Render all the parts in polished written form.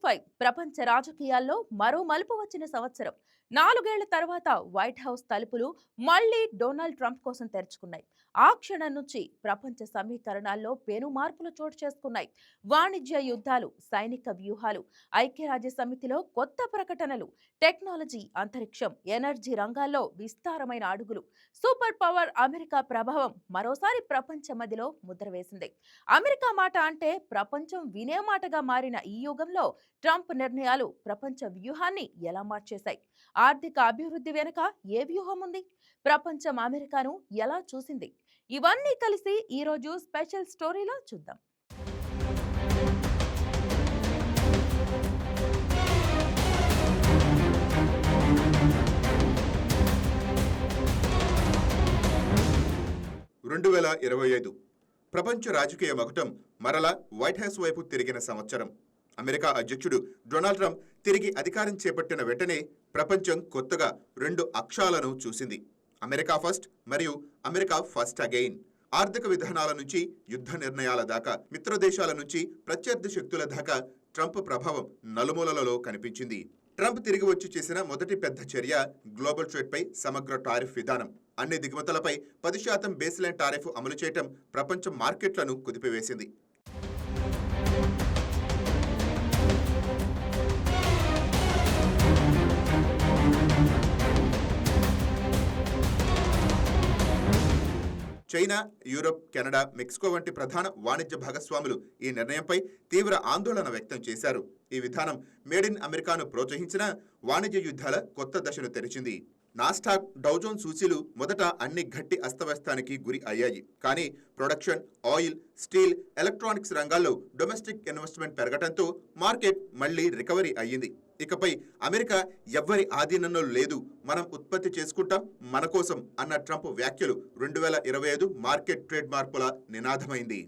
2025 ప్రపంచ రాజకీయాల్లో మరో మలుపు వచ్చిన సంవత్సరం. 4 ఏళ్ల తర్వాత వైట్ హౌస్ తలుపులు మళ్లీ డొనాల్డ్ ట్రంప్ కోసం తెరుచుకున్నాయి. ఆ క్షణం నుంచి ప్రపంచ సమీకరణాల్లో పెను మార్పులు చోటు చేసుకున్నాయి. వాణిజ్య యుద్ధాలు, సైనిక వ్యూహాలు, ఐక్యరాజ్య సమితిలో కొత్త ప్రకటనలు, టెక్నాలజీ, అంతరిక్షం, ఎనర్జీ రంగాల్లో విస్తారమైన అడుగులు. సూపర్ పవర్ అమెరికా ప్రభావం మరోసారి ప్రపంచ మధ్యలో ముద్ర వేసింది. అమెరికా మాట అంటే ప్రపంచం వినే మాటగా మారిన ఈ యుగంలో ట్రంప్ నిర్ణయాలు ప్రపంచ వ్యూహాన్ని ఎలా మార్చేశాయి? ఆర్థిక అభివృద్ధి వెనుక ఏ వ్యూహం ఉంది? ప్రపంచం అమెరికాను ఎలా చూసింది? ఇవన్నీ కలిసి ఈ రోజు స్పెషల్ స్టోరీలో చూద్దాం. 2025 ప్రపంచ రాజకీయ మకుటం మరలా వైట్ హౌస్ వైపు తిరిగిన సంవత్సరం. అమెరికా అధ్యక్షుడు డొనాల్డ్ ట్రంప్ తిరిగి అధికారం చేపట్టిన వెంటనే ప్రపంచం కొత్తగా 2 అక్షరాలను చూసింది: అమెరికా ఫస్ట్ మరియు అమెరికా ఫస్ట్ అగైన్. ఆర్థిక విధానాల నుంచి యుద్ధ నిర్ణయాల దాకా, మిత్రదేశాల నుంచి ప్రత్యర్థి శక్తుల దాకా ట్రంప్ ప్రభావం నలుమూలలలో కనిపించింది. ట్రంప్ తిరిగి వచ్చి చేసిన మొదటి పెద్ద చర్య గ్లోబల్ ట్రేడ్ పై సమగ్ర టారిఫ్ విధానం. అన్ని దిగుమతులపై 10% బేస్లైన్ టారిఫ్ అమలు చేయటం ప్రపంచ మార్కెట్లను కుదిపివేసింది. చైనా, యూరప్, కెనడా, మెక్సికో వంటి ప్రధాన వాణిజ్య భాగస్వాములు ఈ నిర్ణయంపై తీవ్ర ఆందోళన వ్యక్తం చేశారు. ఈ విధానం మేడ్ ఇన్ అమెరికాను ప్రోత్సహించిన వాణిజ్య యుద్ధాల కొత్త దశను తెరిచింది. నాస్డాక్, డౌజోన్స్ సూచీలు మొదట అన్ని గట్టి అస్తవ్యస్తానికి గురి అయ్యాయి. కానీ ప్రొడక్షన్, ఆయిల్, స్టీల్, ఎలక్ట్రానిక్స్ రంగాల్లో డొమెస్టిక్ ఇన్వెస్ట్మెంట్ పెరగటంతో మార్కెట్ మళ్లీ రికవరీ అయ్యింది. ఇకపై అమెరికా ఎవ్వరి ఆధీనంలో లేదు, మనం ఉత్పత్తి చేసుకుంటాం మన కోసం అన్న ట్రంప్ వ్యాఖ్యలు 2025 మార్కెట్ ట్రేడ్ మార్పుల నినాదమైంది.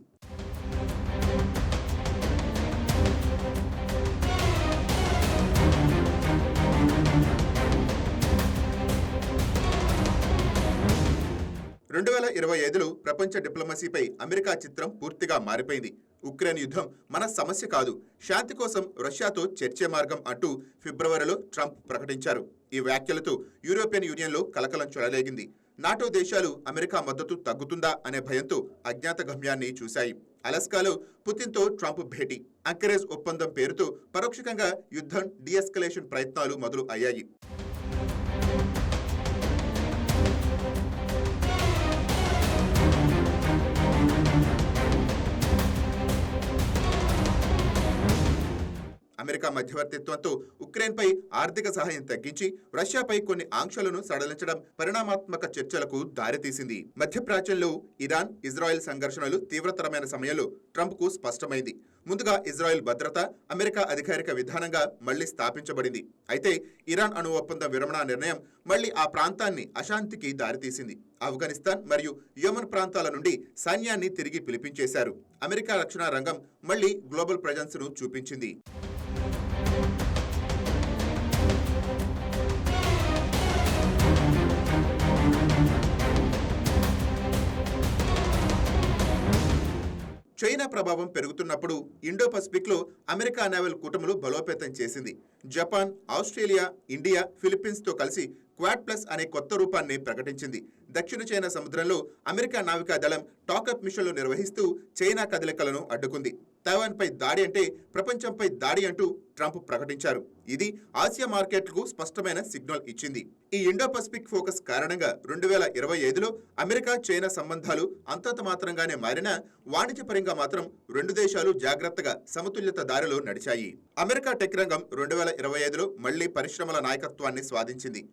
రెండు 2025లో ప్రపంచ డిప్లొమసీపై అమెరికా చిత్రం పూర్తిగా మారిపోయింది. ఉక్రెయిన్ యుద్ధం మన సమస్య కాదు, శాంతి కోసం రష్యాతో చర్చే మార్గం అంటూ ఫిబ్రవరిలో ట్రంప్ ప్రకటించారు. ఈ వ్యాఖ్యలతో యూరోపియన్ యూనియన్లో కలకలం చెలరేగింది. నాటో దేశాలు అమెరికా మద్దతు తగ్గుతుందా అనే భయంతో అజ్ఞాత గమ్యాన్ని చూశాయి. అలస్కాలో పుతిన్తో ట్రంప్ భేటీ, అంకరేజ్ ఒప్పందం పేరుతో పరోక్షంగా యుద్ధం డీఎస్కలేషన్ ప్రయత్నాలు మొదలు అయ్యాయి. అమెరికా మధ్యవర్తిత్వంతో ఉక్రెయిన్పై ఆర్థిక సహాయం తగ్గించి రష్యాపై కొన్ని ఆంక్షలను సడలించడం పరిణామాత్మక చర్చలకు దారితీసింది. మధ్యప్రాచ్యంలో ఇరాన్, ఇజ్రాయెల్ సంఘర్షణలు తీవ్రతరమైన సమయంలో ట్రంప్కు స్పష్టమైంది. ముందుగా ఇజ్రాయెల్ భద్రత అమెరికా అధికారిక విధానంగా మళ్లీ స్థాపించబడింది. అయితే ఇరాన్ అణు ఒప్పందం విరమణ నిర్ణయం మళ్లీ ఆ ప్రాంతాన్ని అశాంతికి దారితీసింది. ఆఫ్ఘనిస్తాన్ మరియు యెమెన్ ప్రాంతాల నుండి సైన్యాన్ని తిరిగి పిలిపించేశారు. అమెరికా రక్షణ రంగం మళ్లీ గ్లోబల్ ప్రెజెన్స్ ను చూపించింది. చైనా ప్రభావం పెరుగుతున్నప్పుడు ఇండో పసిఫిక్ లో అమెరికా నేవల్ కూటములు బలోపేతం చేసింది. జపాన్, ఆస్ట్రేలియా, ఇండియా, ఫిలిప్పీన్స్ తో కలిసి క్వాడ్ ప్లస్ అనే కొత్త రూపాన్ని ప్రకటించింది. దక్షిణ చైనా సముద్రంలో అమెరికా నావికా దళం టాకప్ మిషన్లు నిర్వహిస్తూ చైనా కదలికలను అడ్డుకుంది. తైవాన్పై దాడి అంటే ప్రపంచంపై దాడి అంటూ ట్రంప్ ప్రకటించారు. ఇది ఆసియా మార్కెట్లకు స్పష్టమైన సిగ్నల్ ఇచ్చింది. ఈ ఇండో పసిఫిక్ ఫోకస్ కారణంగా 2025లో అమెరికా చైనా సంబంధాలు అంతంత మాత్రంగానే మారినా వాణిజ్యపరంగా మాత్రం రెండు దేశాలు జాగ్రత్తగా సమతుల్యత దారిలో నడిచాయి. అమెరికా టెక్ రంగం 2025లో మళ్లీ పరిశ్రమల నాయకత్వాన్ని స్వాధించింది.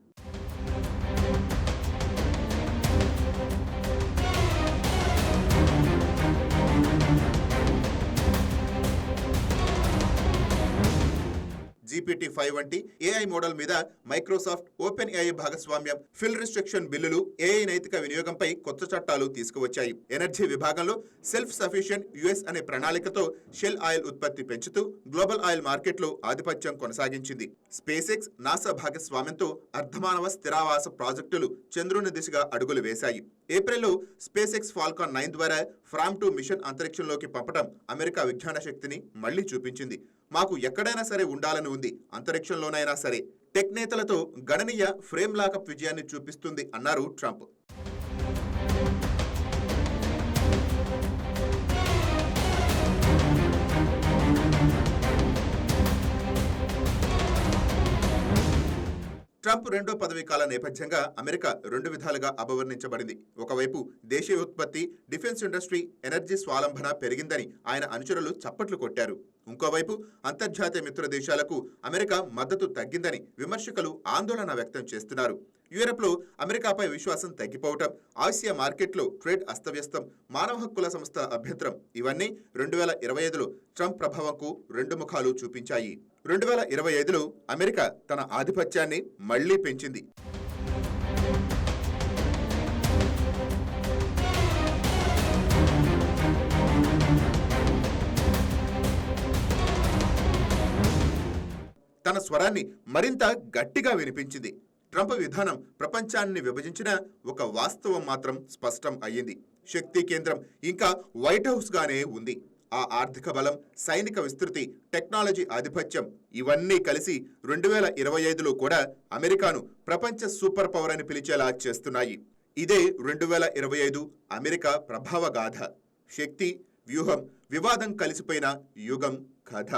GPT-5 వంటి ఏఐ మోడల్ మీద మైక్రోసాఫ్ట్, ఓపెన్ ఏఐ భాగస్వామ్యం, ఫిల్ రిస్ట్రిక్షన్ బిల్లులు ఏఐ నైతిక వినియోగంపై కొత్త చట్టాలు తీసుకువచ్చాయి. ఎనర్జీ విభాగంలో సెల్ఫ్ సఫిషియెంట్ యుఎస్ అనే ప్రణాళికతో షెల్ ఆయిల్ ఉత్పత్తి పెంచుతూ గ్లోబల్ ఆయిల్ మార్కెట్లో ఆధిపత్యం కొనసాగించింది. స్పేస్ ఎక్స్, నాసా భాగస్వామ్యంతో అర్ధమానవ స్థిరావాస ప్రాజెక్టులు చంద్రుని దిశగా అడుగులు వేశాయి. ఏప్రిల్లో స్పేస్ ఎక్స్ ఫాల్కాన్ 9 ద్వారా ఫ్రామ్ 2 మిషన్ అంతరిక్షంలోకి పంపడం అమెరికా విజ్ఞాన శక్తిని మళ్లీ చూపించింది. మాకు ఎక్కడైనా సరే ఉండాలని ఉంది, అంతరిక్షంలోనైనా సరే. టెక్ నేతలతో గణనీయ ఫ్రేమ్ లాకప్ విజయాన్ని చూపిస్తుంది అన్నారు ట్రంప్. ట్రంప్ రెండో పదవీ కాల నేపథ్యంగా అమెరికా రెండు విధాలుగా అభివర్ణించబడింది. ఒకవైపు దేశీయోత్పత్తి, డిఫెన్స్ ఇండస్ట్రీ, ఎనర్జీ స్వాలంబన పెరిగిందని ఆయన అనుచరులు చప్పట్లు కొట్టారు. ఇంకోవైపు అంతర్జాతీయ మిత్ర దేశాలకు అమెరికా మద్దతు తగ్గిందని విమర్శకులు ఆందోళన వ్యక్తం చేస్తున్నారు. యూరప్లో అమెరికాపై విశ్వాసం తగ్గిపోవటం, ఆసియా మార్కెట్లో ట్రేడ్ అస్తవ్యస్తం, మానవ హక్కుల సంస్థ అభ్యంతరం ఇవన్నీ 2025లో ట్రంప్ ప్రభావంకు రెండు ముఖాలు చూపించాయి. 2025లో అమెరికా తన ఆధిపత్యాన్ని మళ్లీ పెంచింది. తన స్వరాన్ని మరింత గట్టిగా వినిపించింది. ట్రంప్ విధానం ప్రపంచాన్ని విభజించిన ఒక వాస్తవం మాత్రం స్పష్టం అయ్యింది. శక్తి కేంద్రం ఇంకా వైట్ హౌస్ గానే ఉంది. ఆ ఆర్థిక బలం, సైనిక విస్తృతి, టెక్నాలజీ ఆధిపత్యం ఇవన్నీ కలిసి 2025లో కూడా అమెరికాను ప్రపంచ సూపర్ పవర్ అని పిలిచేలా చేస్తున్నాయి. ఇదే 2025 అమెరికా ప్రభావ గాథ. శక్తి, వ్యూహం, వివాదం కలిసిపోయిన యుగం కథ.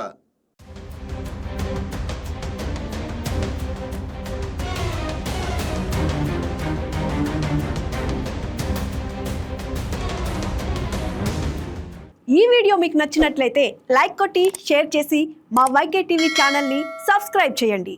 ఈ వీడియో మీకు నచ్చినట్లయితే లైక్ కొట్టి షేర్ చేసి మా వైకే టీవీ ఛానల్ని సబ్స్క్రైబ్ చేయండి.